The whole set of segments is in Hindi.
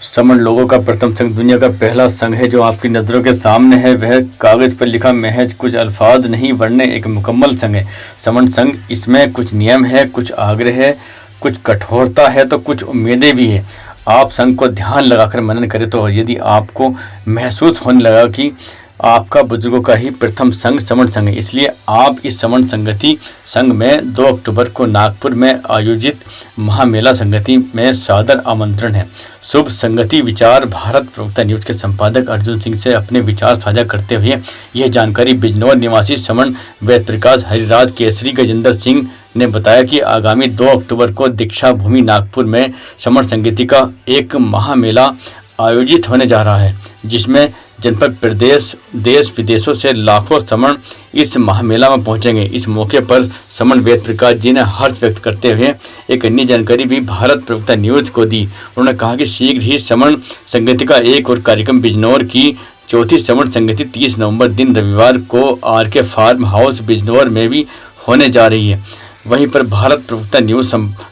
समण लोगों का प्रथम संघ दुनिया का पहला संघ है जो आपकी नज़रों के सामने है। वह कागज़ पर लिखा महज कुछ अल्फाज नहीं वरने एक मुकम्मल संघ है। समण संघ, इसमें कुछ नियम है, कुछ आग्रह है, कुछ कठोरता है तो कुछ उम्मीदें भी है। आप संघ को ध्यान लगाकर मनन करें तो यदि आपको महसूस होने लगा कि आपका बुजुर्गों का ही प्रथम संघ समण संघ है। इसलिए आप इस समण संगति संघ में 2 अक्टूबर को नागपुर में आयोजित महामेला संगति में सादर आमंत्रण है। शुभ संगति विचार भारत प्रवक्ता न्यूज के संपादक अर्जुन सिंह से अपने विचार साझा करते हुए यह जानकारी बिजनौर निवासी समण वेद प्रकाश हरिराज केसरी गजेंद्र सिंह ने बताया कि आगामी 2 अक्टूबर को दीक्षा भूमि नागपुर में समण संगति का एक महामेला आयोजित होने जा रहा है, जिसमें जनपद प्रदेश देश विदेशों से लाखों समण इस महामेला में पहुंचेंगे। इस मौके पर समण वेद प्रकाश जी ने हर्ष व्यक्त करते हुए एक अन्य जानकारी भी भारत प्रवक्ता न्यूज को दी। उन्होंने कहा कि शीघ्र ही समण संगति का एक और कार्यक्रम बिजनौर की चौथी समण संगति 30 नवंबर दिन रविवार को RK फार्म हाउस बिजनौर में भी होने जा रही है। वहीं पर भारत प्रवक्ता न्यूज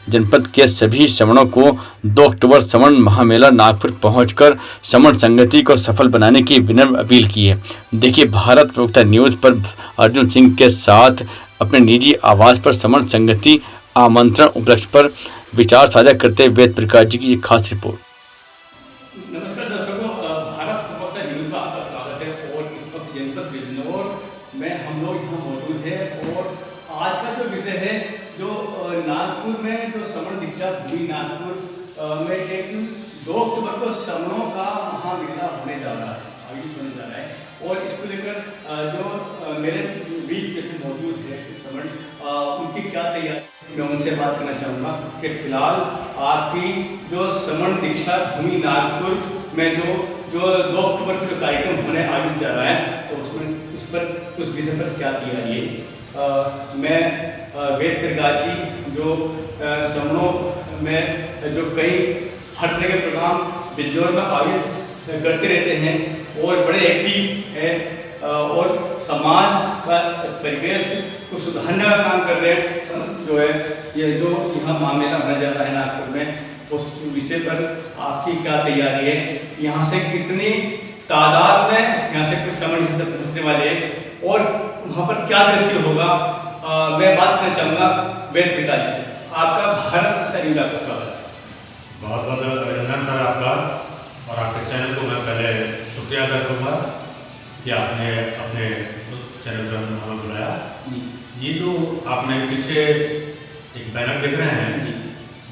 जनपद के सभी समणों को 2 अक्टूबर समण महामेला नागपुर पहुंचकर समण संगति को सफल बनाने की विनम्र अपील की है। देखिए भारत प्रवक्ता न्यूज पर अर्जुन सिंह के साथ अपने निजी आवास पर समण संगति आमंत्रण उपलक्ष्य पर विचार साझा करते हुए वेद प्रकाश जी की खास रिपोर्ट। नमस्कार दर्शकों, भारत प्रवक्ता न्यूज में आपका स्वागत है। और इस वक्त जनपद बिजनौर में हम लोग यहाँ मौजूद हैं और आज का जो विषय है जो नागपुर में जो समण दीक्षा भूमि नागपुर में एक 2 अक्टूबर को समणों का महामेला होने जा रहा है, आयोजित होने जा रहा है। और इसको लेकर जो मेरे बीच में मौजूद है समण, उनकी क्या तैयारी, मैं उनसे बात करना चाहूँगा कि फिलहाल आपकी जो समण दीक्षा भूमि नागपुर में जो 2 अक्टूबर को जो कार्यक्रम होने आयोजित जा रहा है, तो उसमें उस विषय पर क्या तैयारी है। मैं वेद प्रकाश जी जो समणों में जो कई हर तरह के प्रोग्राम बिजनौर में आयोजित करते रहते हैं और बड़े एक्टिव हैं और समाज का परिवेश को सुधारने का काम कर रहे हैं। जो है ये जो यहाँ महामेला होने जा रहा है नागपुर में, उस विषय पर आपकी क्या तैयारी है, यहाँ से कितनी तादाद में यहाँ से कुछ समण यहाँ तक पहुँचने वाले हैं और वहाँ पर क्या दृश्य होगा। मैं बात करना चाहूँगा वेद प्रकाश जी, आपका भारत न्यूज का स्वागत है। बहुत बहुत अभिनंदन सर आपका, और आपके चैनल को मैं पहले शुक्रिया अदा करूँगा कि आपने अपने चैनल पर हमें बुलाया। ये जो आपने पीछे एक बैनर देख रहे हैं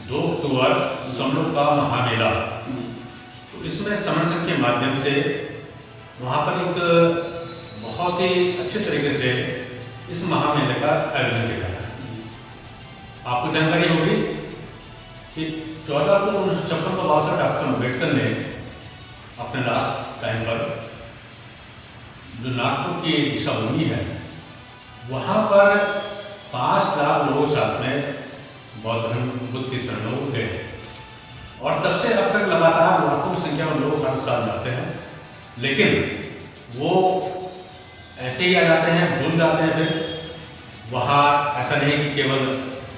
2 अक्टूबर समणों का महामेला, तो इसमें समण संघ के माध्यम से वहाँ पर एक बहुत ही अच्छे तरीके से इस महामेले का आयोजन किया जा रहा है। आपको जानकारी होगी कि 14 अक्टूबर 1956 को बाबा साहब डॉक्टर अम्बेडकर ने अपने लास्ट टाइम पर जो नागपुर की दीक्षा भूमि है वहाँ पर 5 लाख लोगों के साथ में बौद्ध धर्म बुद्ध की शरणों को गए थे। और तब से अब तक लगातार लाखों की संख्या में लोग हर साल जाते हैं, लेकिन वो ऐसे ही आ जाते हैं, भूल जाते हैं। फिर वहाँ ऐसा नहीं कि केवल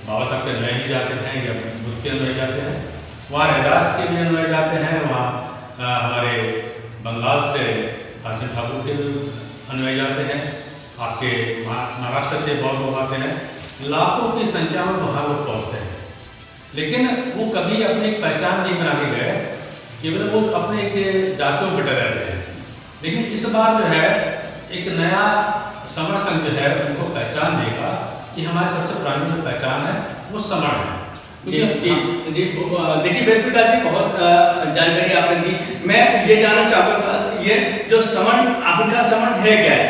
बाबा साहब के अनुयायी ही जाते हैं या बुद्ध के अनुयायी जाते हैं, वहाँ रैदास के भी अनुयायी जाते हैं, वहाँ हमारे बंगाल से अर्जुन ठाकुर के अनुयायी जाते हैं, आपके महाराष्ट्र से बहुत लोग आते हैं, लाखों की संख्या में वहाँ लोग पहुँचते हैं। लेकिन वो कभी अपनी एक पहचान नहीं बना के गए, केवल वो अपने एक जातियों में बटे रहते हैं। लेकिन इस बार जो है एक नया समण संघ जो है उनको पहचान देगा कि हमारी सबसे पुरानी जो पहचान है वो समण है। जी जी जी, देखिए वेद प्रकाश जी बहुत जानकारी आपने दी। मैं ये जानना चाहूँगा ये जो समण आखिरकार समण है क्या है।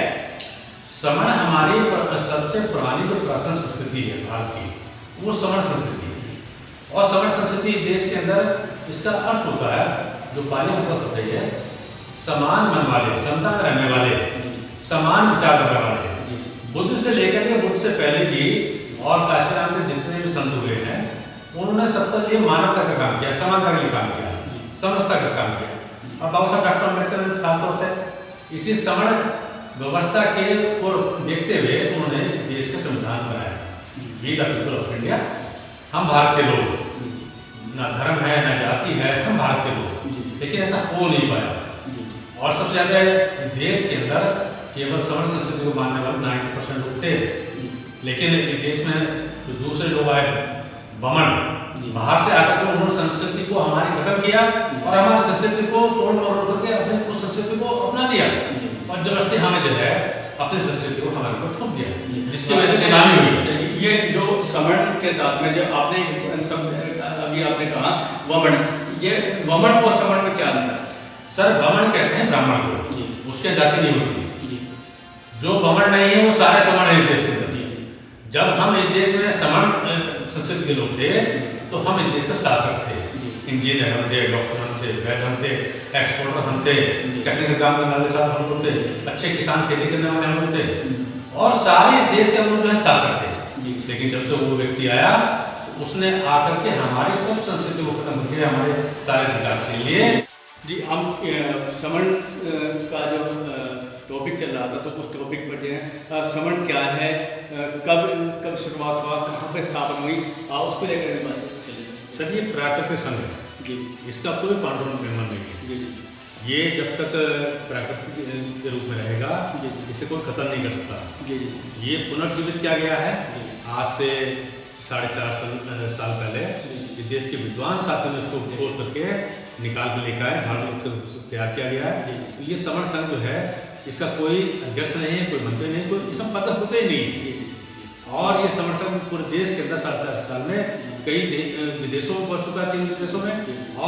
समण हमारी सबसे पुरानी जो पुरातन संस्कृति है भारत की, वो समण संस्कृति है। और समण संस्कृति देश के अंदर इसका अर्थ होता है, जो पाली भाषा शब्द है, समान मन वाले, समता में रहने वाले, समान विचारधारा वाले। बुद्ध से लेकर के बुद्ध से पहले भी और काशीराम के जितने भी संत हुए हैं, उन्होंने सबका लिए मानवता का काम किया, समानता के लिए काम किया, समरसता का काम किया। और बाबा साहब डॉक्टर अम्बेडकर ने खासतौर से इसी समण व्यवस्था के को देखते हुए उन्होंने देश का संविधान बनाया। We the people of India, हम भारत के लोग, ना धर्म है ना जाति है, हम भारत के लोग। लेकिन ऐसा हो नहीं पाया। और सबसे ज़्यादा देश के अंदर केवल सवर्ण संस्कृति को मानने वाले 90% लोग थे, लेकिन देश में जो दूसरे लोग आए बमन बाहर से आकर के उन्होंने संस्कृति को हमारी खत्म किया और हमारी संस्कृति को तोड़ मरोड़ करके अपने उस संस्कृति को अपना लिया और जबरदस्ती हमें जो है अपनी संस्कृति को हमारे ऊपर थोप दिया, जिसकी वजह से गुलामी हुई। ये जो सवर्ण के साथ में जो आपने सब अभी आपने कहा वमन, ये वमन और सवर्ण में क्या अंतर है? सर वमन कहते हैं ब्राह्मण को, उसके जाति नहीं होती। जो वमन नहीं है वो सारे सवर्ण है देश के अंदर। जब हम इस देश में सवर्ण संस्कृति के लोग थे तो हम इस देश के शासक थे, इंजीनियर हम थे, डॉक्टर हम थे, वैद्य हम थे, एक्सपोर्टर हम थे, टेक्निकल काम करने वाले साहब हम लोग थे, अच्छे किसान खेती करने वाले हम लोग थे और सारे देश के हम लोग जो है शासक थे। लेकिन जब से वो व्यक्ति आया तो उसने आकर के हमारी सब संस्कृति को खत्म करके हमारे सारे अधिकार छीन लिए। जी, हम सवर्ण का जो टॉपिक चल रहा था तो उस टॉपिक पर जो है सवर्ण क्या है, कब शुरुआत हुआ, कहाँ पर स्थापना हुई, उसको लेकर बातचीत चलेगी। सर ये प्राकृतिक संघ है जी, इसका कोई कानून निर्माण नहीं है। जी, ये जब तक प्राकृतिक के रूप में रहेगा इसे कोई खत्म नहीं कर सकता। जी, ये पुनर्जीवित किया गया है आज से 4.5 साल पहले। इस देश के विद्वान साथियों ने इसको खोज करके निकाल के लेकर आए, झाड़ू तैयार किया गया है। तो ये सवर्ण संघ जो है इसका कोई अध्यक्ष नहीं है, कोई मंत्री नहीं, कोई इसमें पद होते ही नहीं है। और ये सवर्ण संघ पूरे देश के अंदर 4.5 साल में कई विदेशों में पहुंच चुका है, 3 विदेशों में,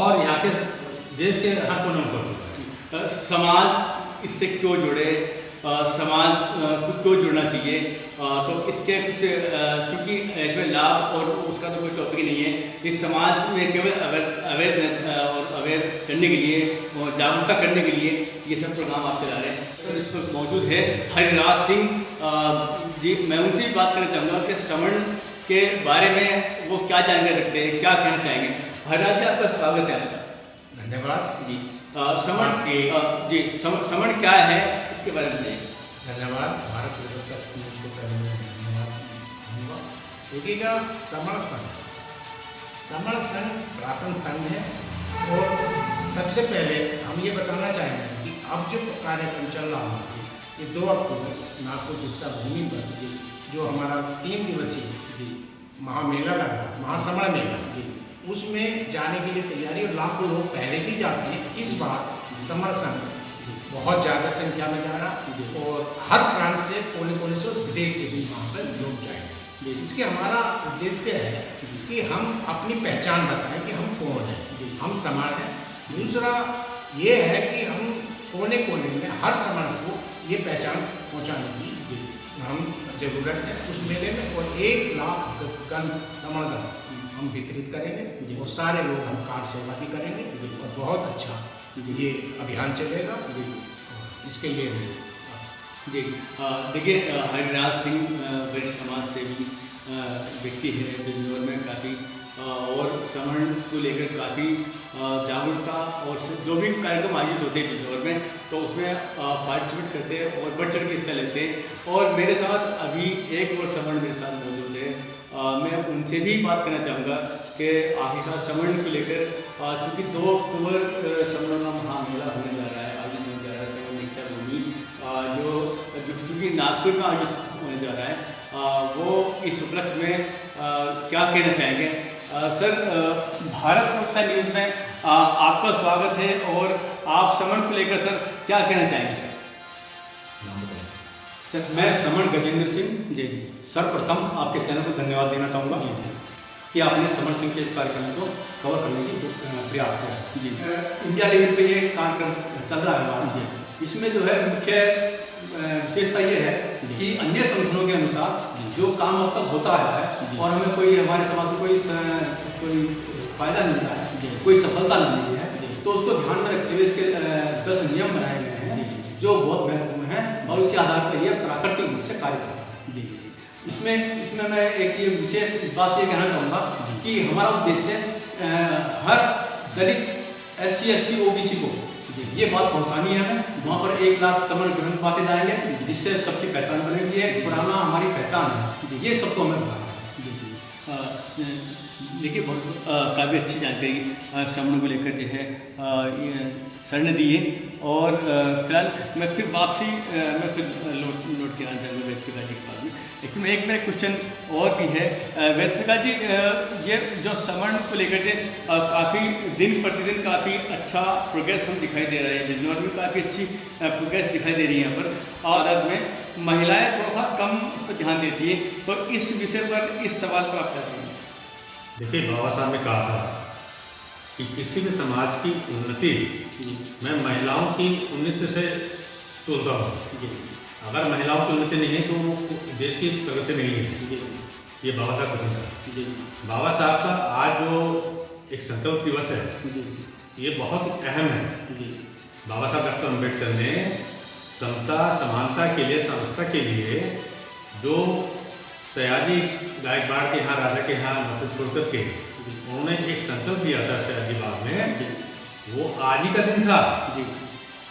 और यहाँ के देश के हर कोने में पहुंच चुका है। समाज इससे क्यों जुड़े, समाज को क्यों जुड़ना चाहिए, तो इसके कुछ चूँकि इसमें लाभ और उसका तो कोई टॉपिक नहीं है। इस समाज में केवल अवेयरनेस और अवेयर करने के लिए और जागरूकता करने के लिए ये सब प्रोग्राम आप चला रहे हैं। तो इस पर मौजूद है हरिराज सिंह जी। मैं उनसे भी बात करना चाहूँगा कि सवर्ण के बारे में वो क्या जानकारी रखते हैं, क्या कहना चाहेंगे। हरिराज जी, आपका स्वागत है। धन्यवाद जी। सवर्ण क्या है इसके बारे में बताइए। धन्यवाद। भारत तक मुझको करने में धन्यवाद दूंगा। देखिएगा, सवर्ण संघ पुरातन संघ है और सबसे पहले हम ये बताना चाहेंगे कि अब जो कार्यक्रम चल रहा है ये 2 अक्टूबर नागपुर दीक्षा भूमि पर जो हमारा 3 दिवसीय महामेला लगा, महासवर्ण मेला, उसमें जाने के लिए तैयारी और लाखों लोग पहले से जाते हैं। इस बार सवर्ण संघ बहुत ज़्यादा संख्या में जा रहा और हर प्रांत से कोने से विदेश से भी वहाँ पर लोग जाएंगे। इसके हमारा उद्देश्य है कि हम अपनी पहचान बताएं कि हम कौन हैं, हम सवर्ण हैं। दूसरा ये है कि हम कोने कोने में हर सवर्ण को ये पहचान पहुँचाने की हम ज़रूरत है उस मेले में। और 1 लाख गन सवर्ण गन हम वितरित करेंगे और सारे लोग हम कार सेवा भी करेंगे और बहुत अच्छा ये अभियान चलेगा। इसके लिए भी जी देखिए, हरिराज सिंह वरिष्ठ समाज सेवी व्यक्ति है बिजनौर में काफ़ी, और सवर्ण को लेकर काफ़ी जागरूकता और जो भी कार्यक्रम आयोजित होते हैं बिजनौर में तो उसमें पार्टिसिपेट करते हैं और बढ़ चढ़ के हिस्सा लेते हैं। और मेरे साथ अभी एक और सवर्ण मेरे साथ मौजूद है। मैं उनसे भी बात करना चाहूँगा कि आखिरकार सवर्ण को लेकर चूँकि 2 अक्टूबर सवर्ण का महामेला होने जा रहा है, आयोजित होने जा रहा है सवर्ण दीक्षा भूमि, जो चूँकि नागपुर में आयोजित होने जा रहा है, वो इस उपलक्ष्य में क्या कहना चाहेंगे। सर, भारत वक्ता न्यूज़ में आपका स्वागत है और आप सवर्ण को लेकर सर क्या कहना चाहेंगे। सर, मैं सवर्ण गजेंद्र सिंह जी। सर्वप्रथम आपके चैनल को धन्यवाद देना चाहूँगा कि आपने सवर्ण संघ के इस कार्यक्रम को कवर करने की प्रयास किया। जी। इंडिया लेवल पे ये कार्यक्रम चल रहा है हमारा। इसमें जो है मुख्य विशेषता ये है कि अन्य संगठनों के अनुसार जो काम अब तक होता आया है और हमें कोई हमारे समाज को कोई फायदा नहीं मिला है, कोई सफलता नहीं मिली है, तो उसको ध्यान में रखते हुए इसके 10 नियम बनाए गए हैं जो बहुत महत्वपूर्ण हैं और उसी आधार पर यह प्राकृतिक रूप से कार्य करता है। जी। इसमें मैं एक ये विशेष बात ये कहना चाहूँगा कि हमारा उद्देश्य हर दलित SC ST OBC को ये बात पहुँचानी है। हमें वहाँ पर 1 लाख सवर्ण ग्रहण पाते जाएंगे जिससे सबकी पहचान बनेगी। एक पुराना हमारी पहचान है, ये सबको हमें बताना है। देखिए बहुत काफ़ी अच्छी जानकारी समण को लेकर जो है ये सर ने दी है। और फिलहाल मैं फिर वापसी मैं फिर लौट के आना चाहूँगा वेद प्रकाश जी के पास में। लेकिन एक मेरा क्वेश्चन और भी है वेद प्रकाश जी, ये जो समण को लेकर के काफ़ी दिन प्रतिदिन काफ़ी अच्छा प्रोग्रेस हम दिखाई दे रहे हैं, बिजनौर में काफ़ी अच्छी प्रोग्रेस दिखाई दे रही है यहाँ पर। आदत में महिलाएं थोड़ा सा कम इस पर ध्यान देती है, तो इस विषय पर इस सवाल पर आप क्या कहेंगे? देखिए, बाबा साहब ने कहा था कि किसी भी समाज की उन्नति मैं महिलाओं की उन्नति से तुलता हूँ। अगर महिलाओं की उन्नति नहीं है तो देश की प्रगति नहीं है। ये बाबा साहब का था। बाबा साहब का आज जो एक संकल्प दिवस है, ये बहुत अहम है। बाबा साहब डॉक्टर अम्बेडकर ने समता समानता के लिए, समता के लिए जो सयाजी गायकवाड़ के यहाँ, राजा के यहाँ नौकरी छोड़ करके उन्होंने एक संकल्प लिया था सयाजी बाग में, वो आज ही का दिन था।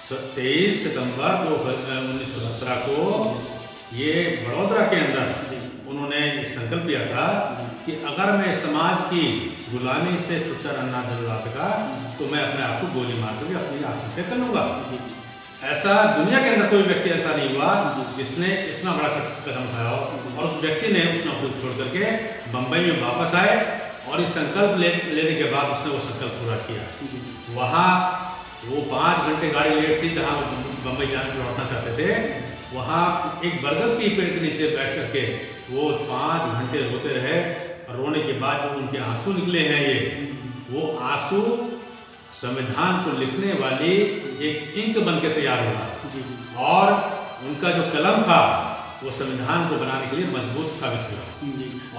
23 सितंबर 1917 को ये बड़ौदा के अंदर उन्होंने एक संकल्प लिया था कि अगर मैं समाज की गुलामी से छुटकारा ना दिला सका तो मैं अपने आप को गोली मार कर अपनी आत्महत्या कर लूँगा। ऐसा दुनिया के अंदर कोई व्यक्ति ऐसा नहीं हुआ जिसने इतना बड़ा कदम उठाया हो। और उस व्यक्ति ने उस नौकरी छोड़ करके बम्बई में वापस आए और इस संकल्प लेने के बाद उसने वो संकल्प पूरा किया। वहाँ वो 5 घंटे गाड़ी लेट थी, जहाँ वो बम्बई जाने लौटना चाहते थे, वहाँ एक बरगद की पेड़ के नीचे बैठ करके वो 5 घंटे रोते रहे। रोने के बाद जो उनके आंसू निकले हैं, ये वो आंसू संविधान को लिखने वाली एक इंक बन के तैयार हुआ और उनका जो कलम था वो संविधान को बनाने के लिए मजबूत साबित हुआ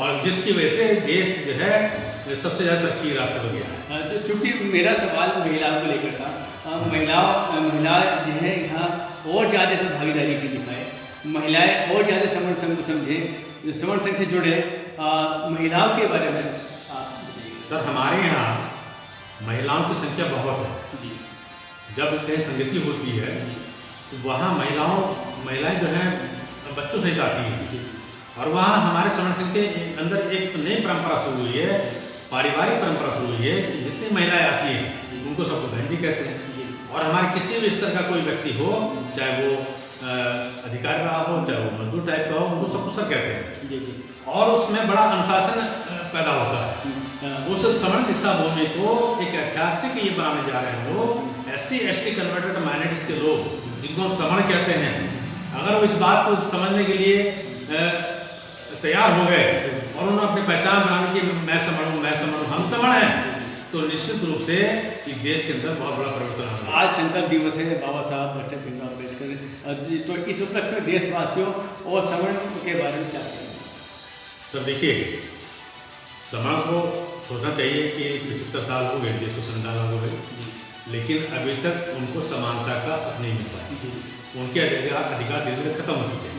और जिसकी वजह से देश जो है सबसे ज़्यादा तरक्की रास्ते पर गया है। तो चूँकि मेरा सवाल महिलाओं को लेकर था, महिला जो है यहाँ और ज़्यादा से भागीदारी की दिखाए, महिलाएं और ज़्यादा समण संघ को समझे, समण संघ से जुड़े, महिलाओं के बारे में सर हमारे यहाँ महिलाओं की संख्या बहुत है। जब कहीं संगति होती है तो वहाँ महिलाएं जो हैं बच्चों सहित आती हैं और वहाँ हमारे समण संघ के अंदर एक नई परंपरा शुरू हुई है, पारिवारिक परंपरा शुरू हुई है। जितनी महिलाएं आती हैं उनको सबको बहन जी कहते हैं और हमारे किसी भी स्तर का कोई व्यक्ति हो, चाहे वो अधिकारी रहा हो, चाहे वो मजदूर टाइप का हो, उनको सबको सर कहते हैं और उसमें बड़ा अनुशासन पैदा होता है। उस समण दीक्षा भूमि को एक ऐतिहासिक ये बनाने जा रहे हैं लोग, SC ST कन्वर्टेड माइनॉरिटीज के लोग जिनको समण कहते हैं। अगर वो इस बात को समझने के लिए तैयार हो गए और उन्होंने अपनी पहचान बनाने की मैं समण हूँ, हम समण हैं, तो निश्चित रूप से इस देश के अंदर बहुत बड़ा परिवर्तन आएगा। आज संकल्प दिवस है बाबा साहब डॉक्टर भीमराव अम्बेडकर, तो इस उपलक्ष्य में देशवासियों और समण के बारे में क्या कहेंगे? सर देखिए, समण को सोचना चाहिए कि 75 साल हो गए, देश को संविधान हो गए, लेकिन अभी तक उनको समानता का हक नहीं मिलता है। उनके अधिकार धीरे धीरे खत्म हो चुके हैं,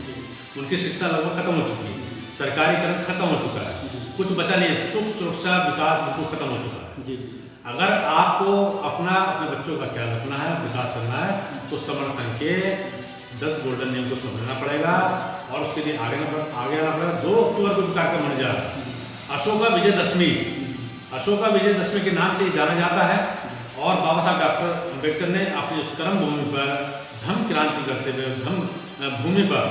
उनकी शिक्षा लगभग खत्म हो चुकी है, सरकारीकरण खत्म हो चुका है, कुछ बचा नहीं, सुख सुरक्षा विकास बिल्कुल खत्म हो चुका है। अगर आपको अपने बच्चों का ख्याल रखना है, विकास करना है, तो समण संघ के 10 गोल्डन नियम को समझना पड़ेगा और उसके लिए आगे आना पड़ेगा। 2 अक्टूबर को कार्यक्रम होने जा रहा है, अशोका विजयदशमी के नाम से जाना जाता है और बाबा साहब डॉक्टर अम्बेडकर ने अपनी उस कर्म भूमि पर धम्म क्रांति करते हुए धम्म भूमि पर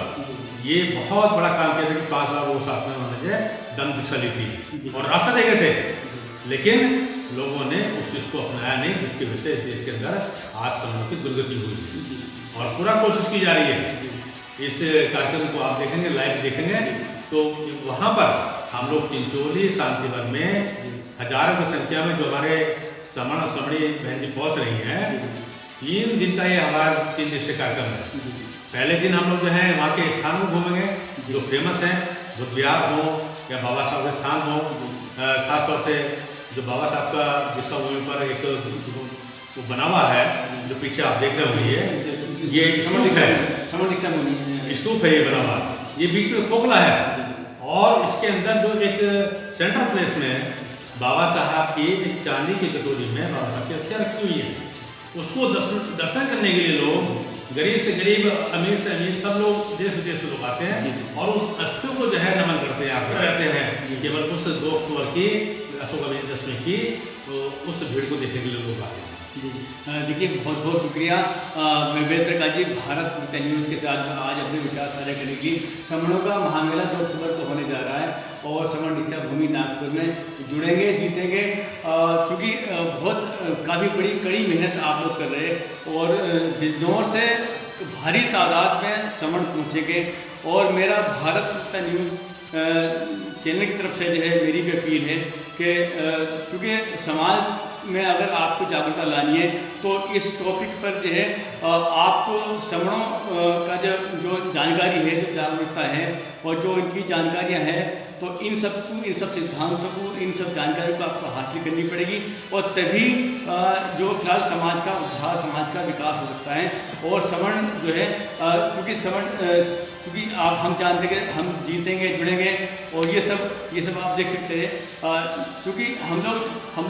ये बहुत बड़ा काम किया था कि 5 बार वो साथ में उन्होंने दम दिशा ली थी और रास्ता देखे थे, लेकिन लोगों ने उस चीज़ को अपनाया नहीं, जिसकी वजह से देश के अंदर आज समण की दुर्गति हुई और पूरा कोशिश की जा रही है। इस कार्यक्रम को आप देखेंगे, लाइव देखेंगे, तो वहाँ पर हम लोग चिंचोली शांतिवन में हजारों की संख्या में जो हमारे समण और समणी बहन जी पहुँच रही हैं, 3 दिन का ये हमारा 3 दिवसीय कार्यक्रम है। पहले दिन हम लोग जो है वहाँ के स्थानों को घूमेंगे जो फेमस हैं, बुद्ध विहार हो या बाबा साहब के स्थान हो, खासतौर से जो बाबा साहब का दीक्षा भूमि पर एक वो बना हुआ है जो पीछे आप देख रहे होंगे, ये समण दीक्षा भूमि स्तूप है, ये बना हुआ, ये बीच में खोखला है और इसके अंदर जो एक सेंट्रल प्लेस में बाबा साहब की एक चांदी की कटोरी में बाबा साहब की अस्थियाँ रखी हुई है। उसको दर्शन करने के लिए लोग गरीब से गरीब, अमीर से अमीर, सब लोग देश विदेश से लोग आते हैं और उस अस्थियों को जो है नमन करते हैं, आप रहते हैं। केवल उस 2 अक्टूबर की अशोक विजयदशमी की तो उस भीड़ को देखने के लिए लोग आते हैं। देखिए, बहुत बहुत शुक्रिया मैं वेद प्रकाश जी, भारत विद्या न्यूज़ के साथ आज अपने विचार साझा करने की। समणों का महामेला 2 अक्टूबर को होने जा रहा है और समण दीक्षा भूमि नागपुर में जुड़ेंगे, जीतेंगे, क्योंकि बहुत काफ़ी बड़ी कड़ी मेहनत आप लोग कर रहे हैं और बिजनौर से भारी तादाद में समण पहुँचेंगे। और मेरा भारत विद्या न्यूज़ चैनल की तरफ से जो है मेरी भी अपील है कि चूँकि समाज में अगर आपको जागरूकता लानी है तो इस टॉपिक पर जो है आपको समणों का जो जानकारी है, जो जागरूकता है और जो इनकी जानकारियां हैं, तो इन सब सिद्धांतों को, इन सब जानकारियों को आपको हासिल करनी पड़ेगी और तभी जो फिलहाल समाज का उद्धार, समाज का विकास हो सकता है। और समण जो है क्योंकि हम जानते हैं कि हम जीतेंगे, जुड़ेंगे और ये सब आप देख सकते हैं। क्योंकि हम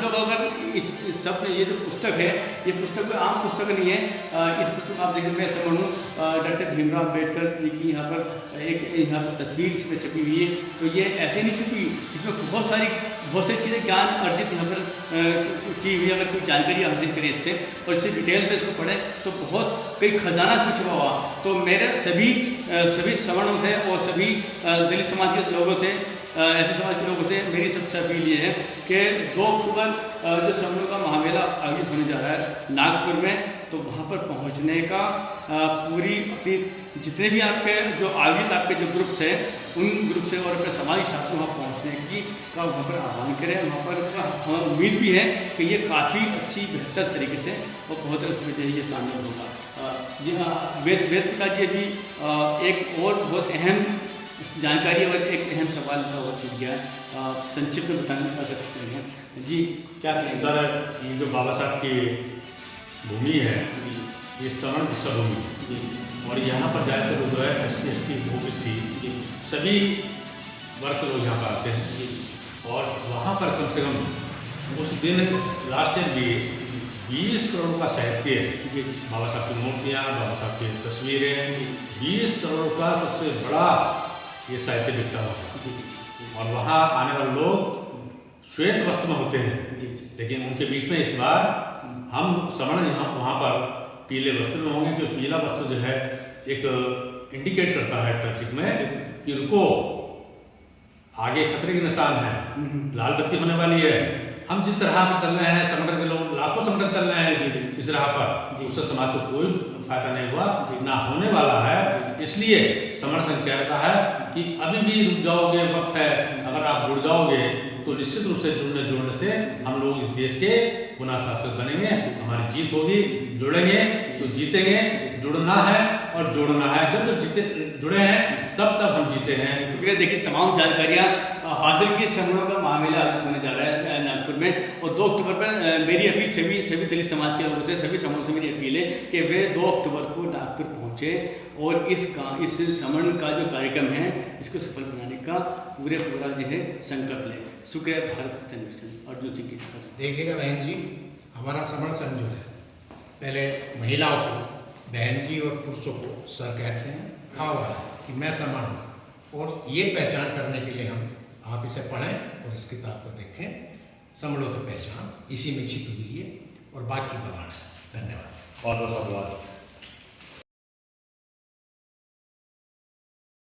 लोग अगर इस सब ये जो पुस्तक है, ये पुस्तक कोई आम पुस्तक नहीं है। इस पुस्तक आप देखें, मैं समण हूँ, डॉक्टर भीमराव अम्बेडकर जी की यहाँ पर तस्वीर इसमें छपी हुई है। तो ये ऐसे नहीं छपी, इसमें बहुत सारी चीज़ें ज्ञान अर्जित यहाँ पर की हुई। अगर कोई जानकारी हासिल करें इससे और इससे डिटेल में इसको पढ़ें तो बहुत कई खजाना इसमें छुपा हुआ। तो मेरे सभी समणों से और सभी दलित समाज के लोगों से, ऐसे समाज के लोगों से मेरी सबसे अपील ये है कि 2 अक्टूबर जो समणों का महामेला आयोजित होने जा रहा है नागपुर में, तो वहाँ पर पहुँचने का पूरी अपनी जितने भी आपके जो आयोजित आपके जो ग्रुप्स हैं, उन ग्रुप से और अपने समाजी साथियों वहाँ पहुँचने की का वहाँ पर आह्वान करें। वहाँ पर हमें उम्मीद भी है कि ये काफ़ी अच्छी बेहतर तरीके से और बहुत उसमें जो है ये कामयाब होगा। जी हाँ, वेद प्रकाश जी भी एक और बहुत अहम जानकारी और एक अहम सवाल का और छूट गया है, संक्षिप्त में बताने कर सकते हैं जी, क्या कहेंगे? सर, ये जो बाबा साहब की भूमि है, ये समण दीक्षा भूमि है और यहाँ पर ज़्यादातर जो है SC ST OBC सभी वर्ग लोग यहाँ पर आते हैं और वहाँ पर कम से कम उस दिन लास्ट ईयर भी 20 करोड़ का साहित्य है। बाबा साहब की मूर्तियाँ, बाबा साहब की तस्वीरें, 20 करोड़ का सबसे बड़ा ये साहित्य बिकता होगा और वहाँ आने वाले लोग श्वेत वस्त्र में होते हैं, लेकिन उनके बीच में इस बार हम समण यहाँ वहाँ पर पीले वस्त्र में होंगे, क्योंकि पीला वस्त्र जो है एक इंडिकेट करता है ट्रैफिक में कि रुको, आगे खतरे के निशान है, लाल बत्ती होने वाली है। हम जिस राह पर चल रहे हैं, समंदर के लोग लाखों समंदर चल रहे हैं इस राह पर, उससे समाज को कोई फायदा नहीं हुआ, ना होने वाला है। इसलिए समण संघ कहता है कि अभी भी रुक जाओगे, वक्त है, अगर आप जुड़ जाओगे तो निश्चित रूप से जुड़ने से हम लोग इस देश के पुनः शासक बनेंगे, हमारी जीत होगी। जुड़ेंगे तो जीतेंगे, जुड़ना है और जोड़ना है। जब जुड़े हैं तब हम जीते हैं। शुक्रिया। देखिए, तमाम जानकारियाँ हासिल की। समणों का महामेला आयोजित होने जा रहा है नागपुर में और 2 अक्टूबर पर मेरी अपील सभी दलित समाज के लोगों से, सभी समणों से मेरी अपील है कि वे 2 अक्टूबर को नागपुर पहुँचे और इस समण का जो कार्यक्रम है इसको सफल बनाने का पूरा जो है संकल्प लें। शुक्रिया। भारत अर्जुन सिंह की देखिएगा बहन जी, हमारा समण संघ जो है पहले महिलाओं को बहन जी और पुरुषों को सर कहते हैं, कहा हुआ है कि मैं समण हूँ और ये पहचान करने के लिए आप इसे पढ़ें और इस किताब को देखें। समणों की पहचान इसी में छिपी हुई है और बाकी भगवान है। धन्यवाद। बहुत बहुत धन्यवाद।